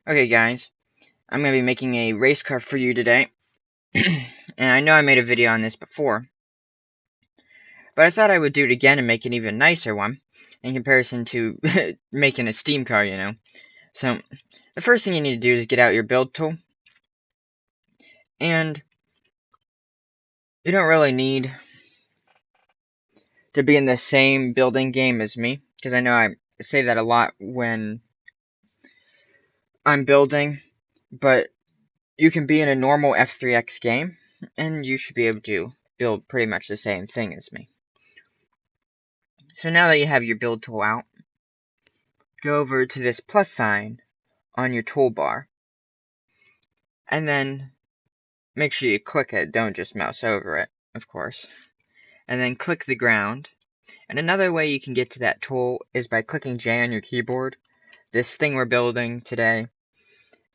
Okay guys, I'm going to be making a race car for you today. And I know I made a video on this before, but I thought I would do it again and make an even nicer one in comparison to making a steam car, you know. So, the first thing you need to do is get out your build tool. And you don't really need to be in the same building game as me, because I know I say that a lot when I'm building, but you can be in a normal F3X game, and you should be able to build pretty much the same thing as me. So now that you have your build tool out, go over to this plus sign on your toolbar, and then make sure you click it, don't just mouse over it, of course. And then click the ground. And another way you can get to that tool is by clicking J on your keyboard. This thing we're building today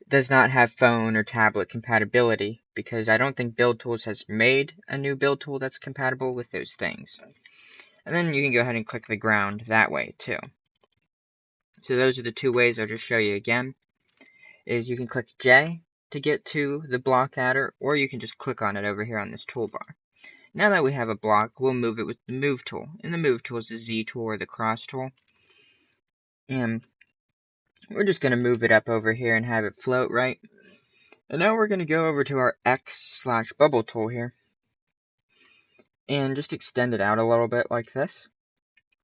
does not have phone or tablet compatibility, because I don't think Build Tools has made a new build tool that's compatible with those things. And then you can go ahead and click the ground that way too. So those are the two ways I'll just show you again. Is you can click J to get to the block adder, or you can just click on it over here on this toolbar. Now that we have a block, we'll move it with the move tool. And the move tool is the Z tool or the cross tool. And we're just going to move it up over here and have it float right. And now we're going to go over to our X/bubble tool here. And just extend it out a little bit like this.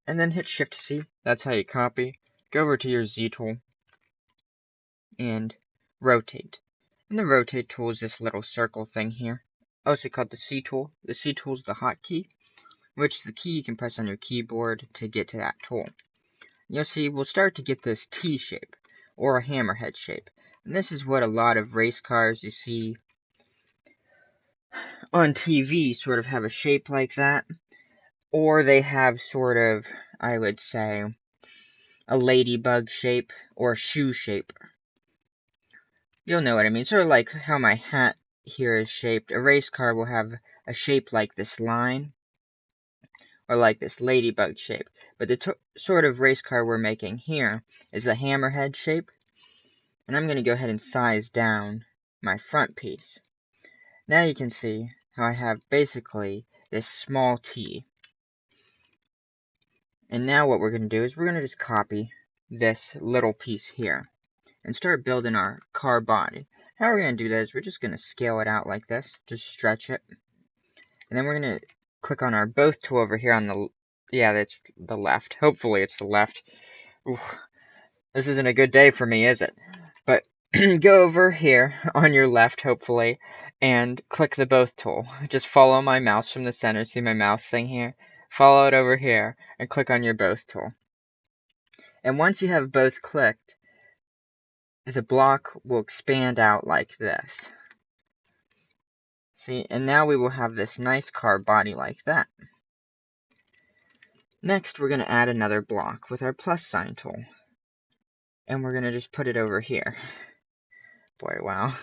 And then hit Shift C. That's how you copy. Go over to your Z tool. And rotate. And the rotate tool is this little circle thing here, also called the C tool. The C tool is the hotkey, which is the key you can press on your keyboard to get to that tool. You'll see we'll start to get this T shape, or a hammerhead shape. And this is what a lot of race cars you see on TV sort of have a shape like that. Or they have sort of, I would say, a ladybug shape or a shoe shape. You'll know what I mean. Sort of like how my hat here is shaped. A race car will have a shape like this line, or like this ladybug shape. But the sort of race car we're making here is the hammerhead shape. And I'm going to go ahead and size down my front piece. Now you can see how I have basically this small T. And now what we're going to do is we're going to just copy this little piece here and start building our car body. How we're going to do that is we're just going to scale it out like this, just stretch it. And then we're going to click on our both tool over here on the, yeah, that's the left. Hopefully it's the left. Oof, this isn't a good day for me, is it? But go over here on your left, hopefully, and click the both tool. Just follow my mouse from the center. See my mouse thing here? Follow it over here and click on your both tool. And once you have both clicked, the block will expand out like this. See, and now we will have this nice car body like that. Next, we're going to add another block with our plus sign tool. And we're going to just put it over here. Boy, wow.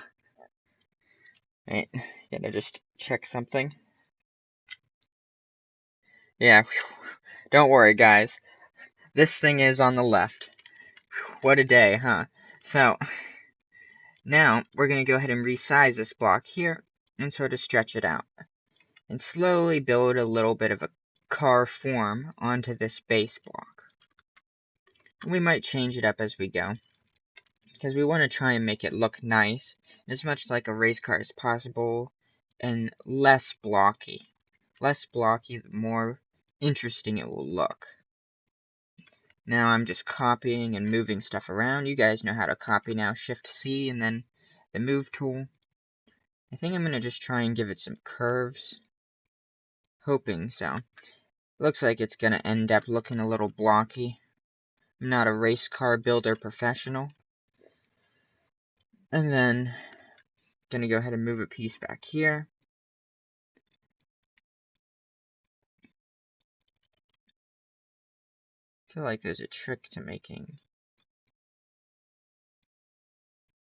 Right, gotta just check something. Yeah, don't worry, guys. This thing is on the left. What a day, huh? So, now we're going to go ahead and resize this block here and sort of stretch it out. And slowly build a little bit of a car form onto this base block. We might change it up as we go, because we want to try and make it look nice, as much like a race car as possible, and less blocky. Less blocky, the more interesting it will look. Now I'm just copying and moving stuff around. You guys know how to copy now. Shift-C and then the move tool. I think I'm going to just try and give it some curves. Hoping so. Looks like it's going to end up looking a little blocky. I'm not a race car builder professional. And then, going to go ahead and move a piece back here. I feel like there's a trick to making.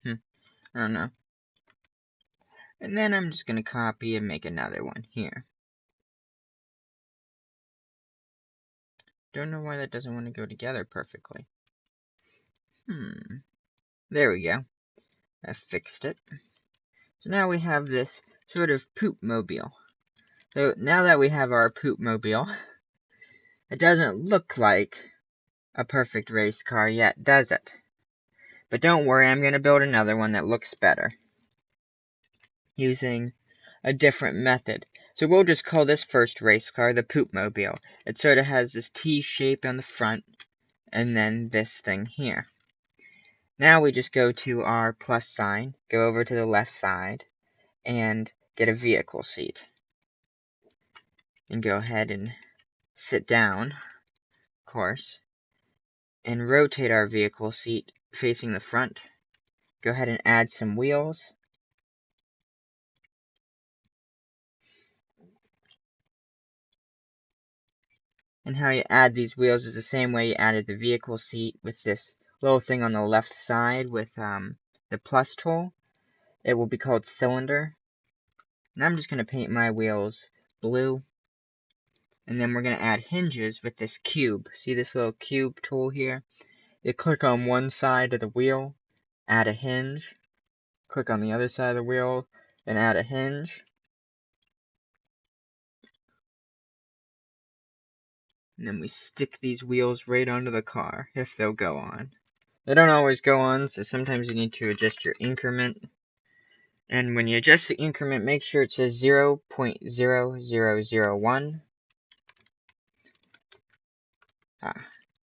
I don't know. And then I'm just going to copy and make another one here. Don't know why that doesn't want to go together perfectly. There we go. I fixed it. So now we have this sort of poop mobile. So now that we have our poop mobile, it doesn't look like a perfect race car yet, does it? But don't worry, I'm going to build another one that looks better, using a different method. So we'll just call this first race car the poop mobile. It sort of has this T shape on the front, and then this thing here. Now we just go to our plus sign, go over to the left side, and get a vehicle seat. And go ahead and sit down, of course, and rotate our vehicle seat facing the front. Go ahead and add some wheels. And how you add these wheels is the same way you added the vehicle seat, with this little thing on the left side with the plus tool. It will be called cylinder. And I'm just going to paint my wheels blue. And then we're going to add hinges with this cube. See this little cube tool here? You click on one side of the wheel, add a hinge. Click on the other side of the wheel and add a hinge. And then we stick these wheels right onto the car, if they'll go on. They don't always go on, so sometimes you need to adjust your increment. And when you adjust the increment, make sure it says 0.0001.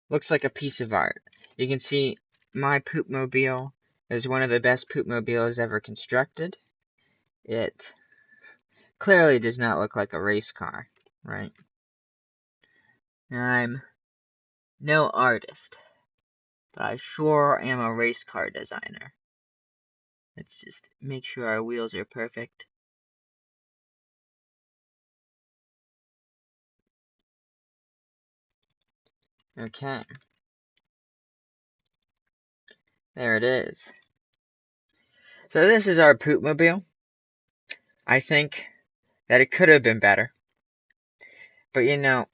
Looks like a piece of art. You can see my Poopmobile is one of the best Poopmobiles ever constructed. It clearly does not look like a race car, right? I'm no artist, but I sure am a race car designer. Let's just make sure our wheels are perfect. Okay. There it is. So this is our Poopmobile. I think that it could have been better. But you know,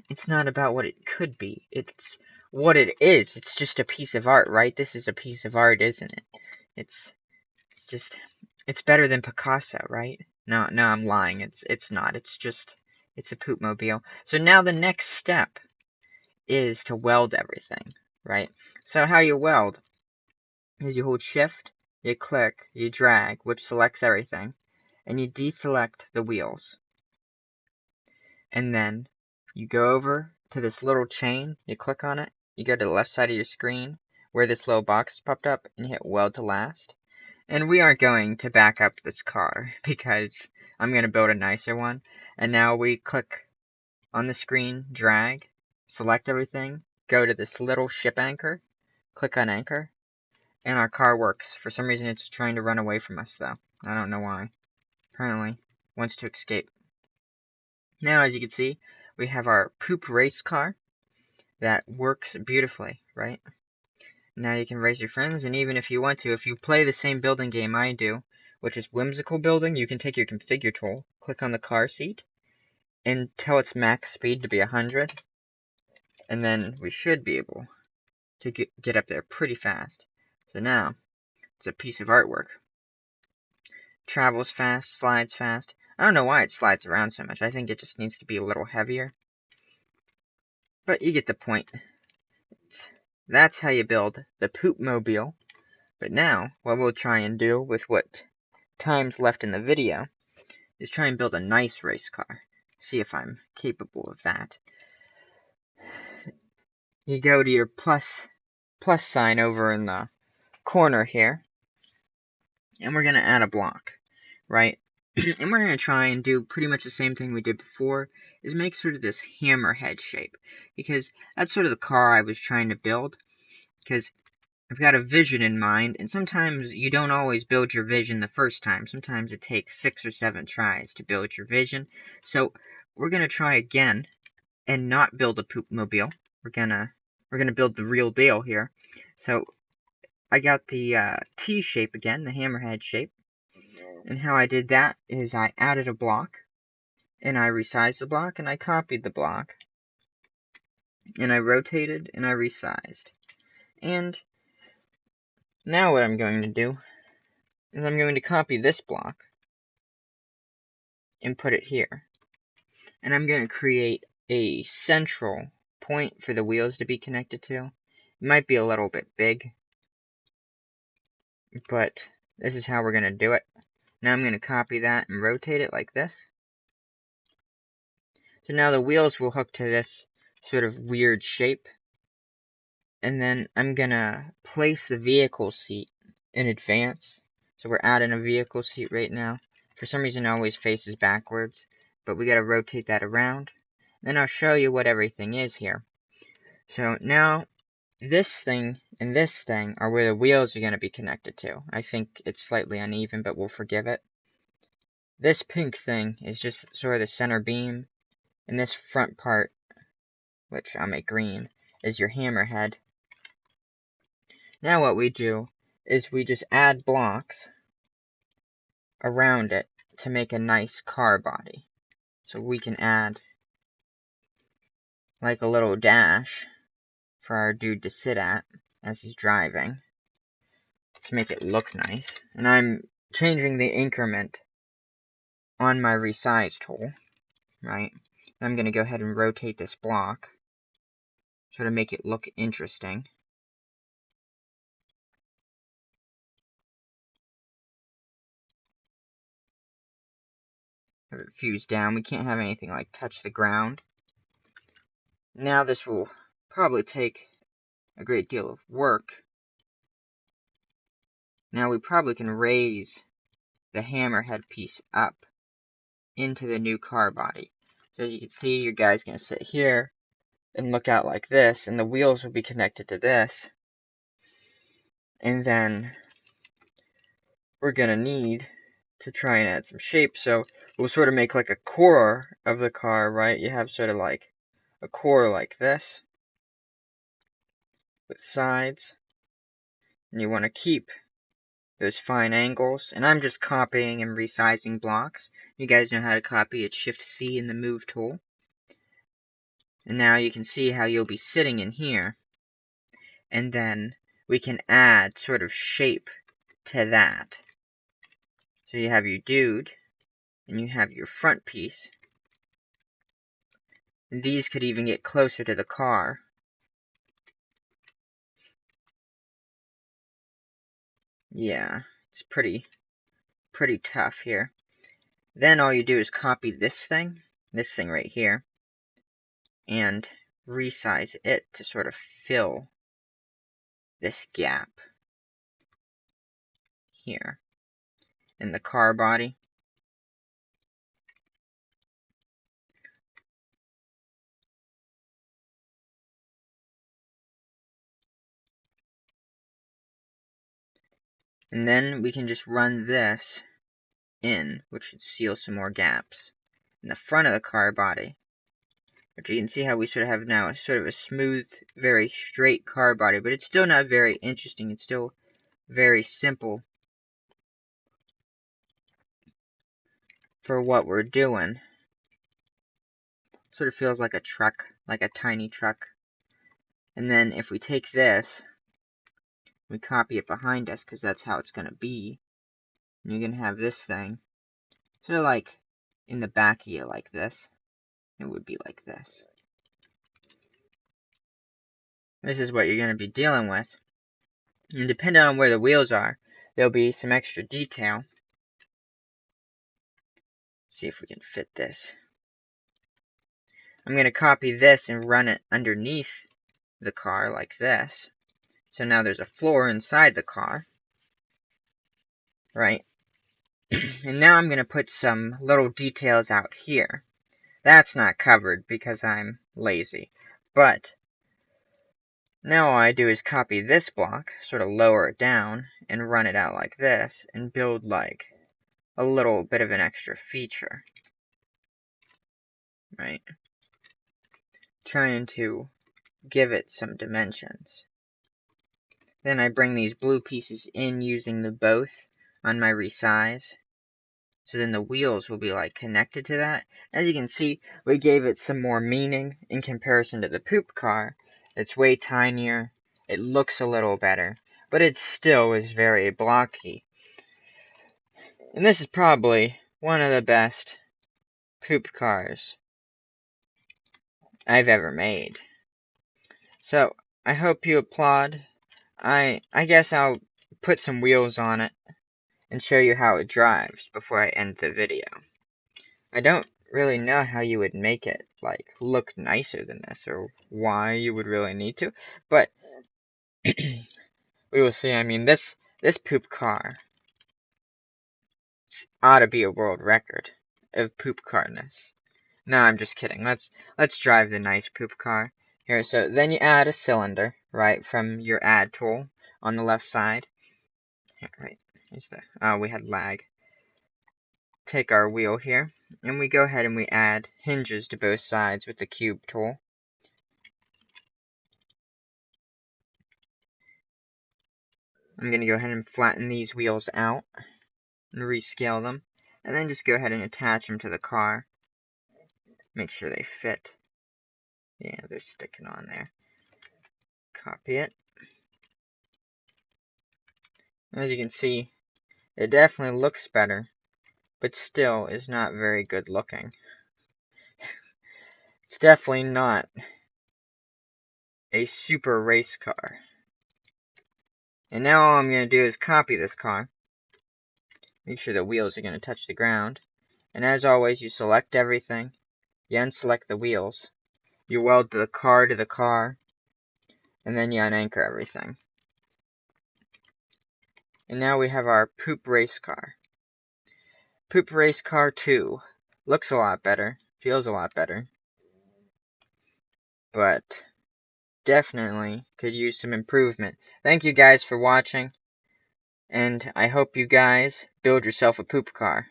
it's not about what it could be. It's what it is. It's just a piece of art, right? This is a piece of art, isn't it? It's better than Picasso, right? No, I'm lying. It's not. It's a Poopmobile. So now the next step is to weld everything, right? So how you weld is you hold shift, you click, you drag, which selects everything, and you deselect the wheels. And then you go over to this little chain, you click on it, you go to the left side of your screen where this little box popped up, and you hit weld to last. And we aren't going to back up this car because I'm going to build a nicer one. And now we click on the screen, drag, select everything, go to this little ship anchor, click on anchor, and our car works. For some reason it's trying to run away from us though. I don't know why. Apparently wants to escape. Now as you can see, we have our poop race car that works beautifully, right? Now you can raise your friends, and even if you want to, if you play the same building game I do, which is whimsical building, you can take your configure tool, click on the car seat, and tell its max speed to be 100. And then we should be able to get up there pretty fast. So now, it's a piece of artwork. Travels fast, slides fast. I don't know why it slides around so much. I think it just needs to be a little heavier. But you get the point. That's how you build the Poopmobile. But now, what we'll try and do with what time's left in the video is try and build a nice race car. See if I'm capable of that. You go to your plus sign over in the corner here, and we're going to add a block, right? And we're going to try and do pretty much the same thing we did before, is make sort of this hammerhead shape, because that's sort of the car I was trying to build, because I've got a vision in mind, and sometimes you don't always build your vision the first time. Sometimes it takes 6 or 7 tries to build your vision. So we're going to try again and not build a Poopmobile. We're gonna build the real deal here. So I got the T shape again, the hammerhead shape. And how I did that is I added a block, and I resized the block, and I copied the block, and I rotated, and I resized. And Now what I'm going to do is I'm going to copy this block and put it here. And I'm going to create a central point for the wheels to be connected to. It might be a little bit big, but this is how we're going to do it. Now I'm going to copy that and rotate it like this. So now the wheels will hook to this sort of weird shape. And then I'm going to place the vehicle seat in advance. So we're adding a vehicle seat right now. For some reason it always faces backwards, but we got to rotate that around. Then I'll show you what everything is here. So now this thing and this thing are where the wheels are going to be connected to. I think it's slightly uneven, but we'll forgive it. This pink thing is just sort of the center beam, and this front part, which I'll make green, is your hammerhead. Now what we do is we just add blocks around it to make a nice car body. So we can add like a little dash for our dude to sit at as he's driving to make it look nice. And I'm changing the increment on my resize tool, right? I'm going to go ahead and rotate this block so to make it look interesting. Have it fused down. We can't have anything like touch the ground. Now this will probably take a great deal of work. Now we probably can raise the hammerhead piece up into the new car body. So as you can see, your guy's going to sit here and look out like this, and the wheels will be connected to this. And then we're going to need to try and add some shape. So we'll sort of make like a core of the car, right? You have sort of like a core like this with sides. And you want to keep those fine angles. And I'm just copying and resizing blocks. You guys know how to copy. It's Shift-C in the Move tool. And now you can see how you'll be sitting in here. And then we can add sort of shape to that. So you have your dude, and you have your front piece. And these could even get closer to the car. Yeah, it's pretty tough here. Then all you do is copy this thing right here, and resize it to sort of fill this gap here in the car body. And then we can just run this in, which should seal some more gaps in the front of the car body. But you can see how we sort of have now a sort of a smooth, very straight car body, but it's still not very interesting. It's still very simple for what we're doing. Sort of feels like a truck, like a tiny truck. And then if we take this, we copy it behind us, because that's how it's going to be. And you're going to have this thing. So like in the back of you like this. It would be like this. This is what you're going to be dealing with. And depending on where the wheels are, there'll be some extra detail. See if we can fit this. I'm going to copy this and run it underneath the car like this. So now there's a floor inside the car. Right? And now I'm going to put some little details out here. That's not covered because I'm lazy. But now all I do is copy this block, sort of lower it down, and run it out like this, and build like a little bit of an extra feature. Right? Trying to give it some dimensions. Then I bring these blue pieces in using the both on my resize. So then the wheels will be like connected to that. As you can see, we gave it some more meaning in comparison to the poop car. It's way tinier. It looks a little better. But but it still was very blocky. And this is probably one of the best poop cars I've ever made. So, I hope you applaud. I guess I'll put some wheels on it and show you how it drives before I end the video. I don't really know how you would make it, like, look nicer than this, or why you would really need to, but we will see. I mean, this poop car ought to be a world record of poop carness. No, I'm just kidding. Let's drive the nice poop car. Here, so then you add a cylinder, right, from your add tool on the left side. Here, right, here's the, oh, we had lag. Take our wheel here, and we go ahead and we add hinges to both sides with the cube tool. I'm going to go ahead and flatten these wheels out and rescale them, and then just go ahead and attach them to the car. Make sure they fit. Yeah, they're sticking on there. Copy it. As you can see, it definitely looks better, but still is not very good looking. It's definitely not a super race car. And now all I'm going to do is copy this car. Make sure the wheels are going to touch the ground. And as always, you select everything. You unselect the wheels. You weld the car to the car. And then you unanchor everything. And now we have our Poop Race Car. Poop Race Car 2. Looks a lot better. Feels a lot better. But definitely could use some improvement. Thank you guys for watching. And I hope you guys build yourself a poop car.